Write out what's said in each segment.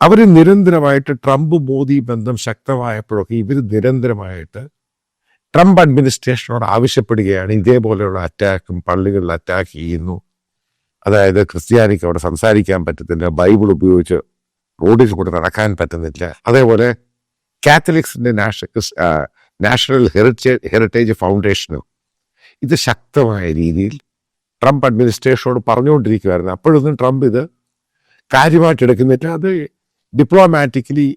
അവർ നിരന്തരമായിട്ട് ട്രംപ് മോദി ബന്ധം ശക്തമായപ്പോഴൊക്കെ ഇവർ നിരന്തരമായിട്ട് ട്രംപ് അഡ്മിനിസ്ട്രേഷനോട് ആവശ്യപ്പെടുകയാണ് ഇതേപോലെയുള്ള അറ്റാക്കും, പള്ളികളിൽ അറ്റാക്ക് ചെയ്യുന്നു, അതായത് ക്രിസ്ത്യാനിക്ക് അവിടെ സംസാരിക്കാൻ പറ്റത്തില്ല, ബൈബിൾ ഉപയോഗിച്ച് റോഡിൽ കൂടെ നടക്കാൻ പറ്റുന്നില്ല. അതേപോലെ കാത്തലിക്സിൻ്റെ നാഷണൽ ഹെറിറ്റേജ് ഫൗണ്ടേഷനും ഇത് ശക്തമായ രീതിയിൽ ട്രംപ് അഡ്മിനിസ്ട്രേഷനോട് പറഞ്ഞുകൊണ്ടിരിക്കുമായിരുന്നു. അപ്പോഴൊന്നും ട്രംപ് ഇത് കാര്യമായിട്ട് എടുക്കുന്നില്ല. അത് ഡിപ്ലോമാറ്റിക്കലി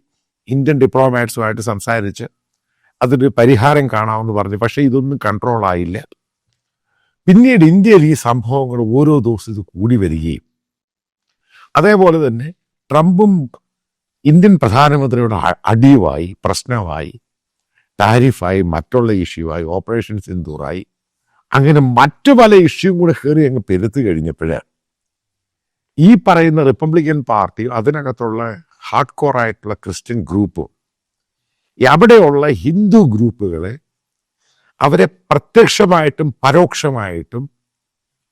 ഇന്ത്യൻ ഡിപ്ലോമാറ്റ്സുമായിട്ട് സംസാരിച്ച് അതിന് പരിഹാരം കാണാമെന്ന് പറഞ്ഞു. പക്ഷേ ഇതൊന്നും കൺട്രോൾ ആയില്ല. പിന്നീട് ഇന്ത്യയിൽ ഈ സംഭവങ്ങൾ ഓരോ ദിവസവും ഇത് കൂടി വരികയും അതേപോലെ തന്നെ ട്രംപും ഇന്ത്യൻ പ്രധാനമന്ത്രിയുടെ അടിയുമായി, പ്രശ്നമായി, ടാരിഫായി, മറ്റുള്ള ഇഷ്യൂവായി, ഓപ്പറേഷൻ സിന്ദൂറായി, അങ്ങനെ മറ്റു പല ഇഷ്യൂവും കൂടെ കയറി അങ്ങ് പെരുത്തു കഴിഞ്ഞപ്പോൾ ഈ പറയുന്ന റിപ്പബ്ലിക്കൻ പാർട്ടി അതിനകത്തുള്ള ഹാർഡ് കോർ ആയിട്ടുള്ള ക്രിസ്ത്യൻ ഗ്രൂപ്പും അവിടെയുള്ള ഹിന്ദു ഗ്രൂപ്പുകളെ അവരെ പ്രത്യക്ഷമായിട്ടും പരോക്ഷമായിട്ടും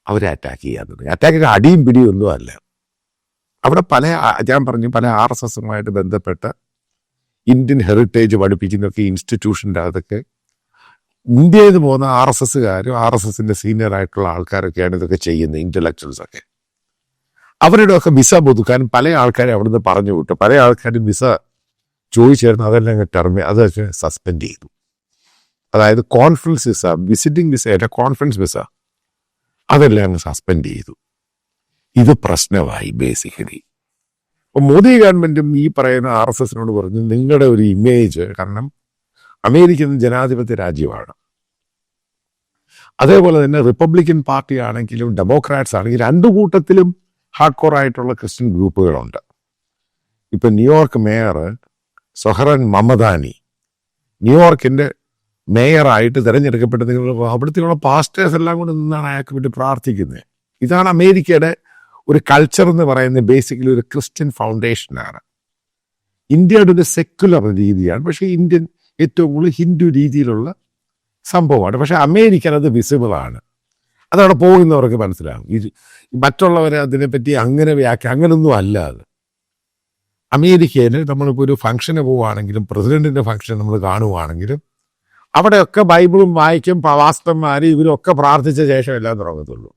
അവരെ അറ്റാക്ക് ചെയ്യാൻ തുടങ്ങി. അറ്റാക്ക് അടിയും പിടിയും ഒന്നും അല്ല. അവിടെ ഞാൻ പറഞ്ഞു, പല RSSുമായിട്ട് ബന്ധപ്പെട്ട ഇന്ത്യൻ ഹെറിറ്റേജ് പഠിപ്പിക്കുന്നൊക്കെ ഇൻസ്റ്റിറ്റ്യൂഷൻ്റെ അതൊക്കെ ഇന്ത്യയിൽ നിന്ന് പോകുന്ന RSSകാരും RSSൻ്റെ സീനിയർ ആയിട്ടുള്ള ആൾക്കാരൊക്കെയാണ് ഇതൊക്കെ ചെയ്യുന്നത്, ഇൻ്റലക്ച്വൽസൊക്കെ. അവരുടെയൊക്കെ വിസ പുതുക്കാൻ പല ആൾക്കാരെ അവിടുന്ന് പറഞ്ഞു വിട്ടു. പല ആൾക്കാരും വിസ ചോദിച്ചായിരുന്നു, അതെല്ലാം അതൊക്കെ സസ്പെൻഡ് ചെയ്തു. അതായത് കോൺഫറൻസ് വിസ, വിസിറ്റിംഗ് വിസ അല്ല, കോൺഫറൻസ് വിസ, അതെല്ലാം അങ്ങ് സസ്പെൻഡ് ചെയ്തു. ഇത് പ്രശ്നമായി ബേസിക്കലി. അപ്പോൾ മോദി ഗവൺമെൻറ്റും ഈ പറയുന്ന RSSനോട് പറഞ്ഞു, നിങ്ങളുടെ ഒരു ഇമേജ്, കാരണം അമേരിക്ക ജനാധിപത്യ രാജ്യമാണ്, അതേപോലെ തന്നെ റിപ്പബ്ലിക്കൻ പാർട്ടി ആണെങ്കിലും ഡെമോക്രാറ്റ്സ് ആണെങ്കിലും രണ്ടു കൂട്ടത്തിലും ഹാർഡ് കോർ ആയിട്ടുള്ള ക്രിസ്ത്യൻ ഗ്രൂപ്പുകളുണ്ട്. ഇപ്പം ന്യൂയോർക്ക് മേയർ സൊഹറൻ മമദാനി ന്യൂയോർക്കിൻ്റെ മേയറായിട്ട് തിരഞ്ഞെടുക്കപ്പെട്ട അവിടുത്തെയുള്ള പാസ്റ്റേഴ്സ് എല്ലാം കൂടെ നിന്നാണ് അയാൾക്ക് വേണ്ടി പ്രാർത്ഥിക്കുന്നത്. ഇതാണ് അമേരിക്കയുടെ ഒരു കൾച്ചർ എന്ന് പറയുന്നത്. ബേസിക്കലി ഒരു ക്രിസ്ത്യൻ ഫൗണ്ടേഷനാണ്. ഇന്ത്യയുടെ ഒരു സെക്യുലർ രീതിയാണ്, പക്ഷേ ഇന്ത്യൻ ഏറ്റവും കൂടുതൽ ഹിന്ദു രീതിയിലുള്ള സംഭവമാണ്. പക്ഷേ അമേരിക്കൻ അത് വിസിബിളാണ്. അതവിടെ പോകുന്നവർക്ക് മനസ്സിലാകും. മറ്റുള്ളവരെ അതിനെപ്പറ്റി അങ്ങനൊന്നും അല്ല. അത് അമേരിക്കയിൽ നമ്മളിപ്പോൾ ഒരു ഫംഗ്ഷന് പോവുകയാണെങ്കിലും, പ്രസിഡന്റിൻ്റെ ഫംഗ്ഷൻ നമ്മൾ കാണുകയാണെങ്കിലും, അവിടെയൊക്കെ ബൈബിളും വായിക്കും, പാസ്റ്റർമാർ ഇവരൊക്കെ പ്രാർത്ഥിച്ച ശേഷം എല്ലാം തുടങ്ങത്തുള്ളൂ.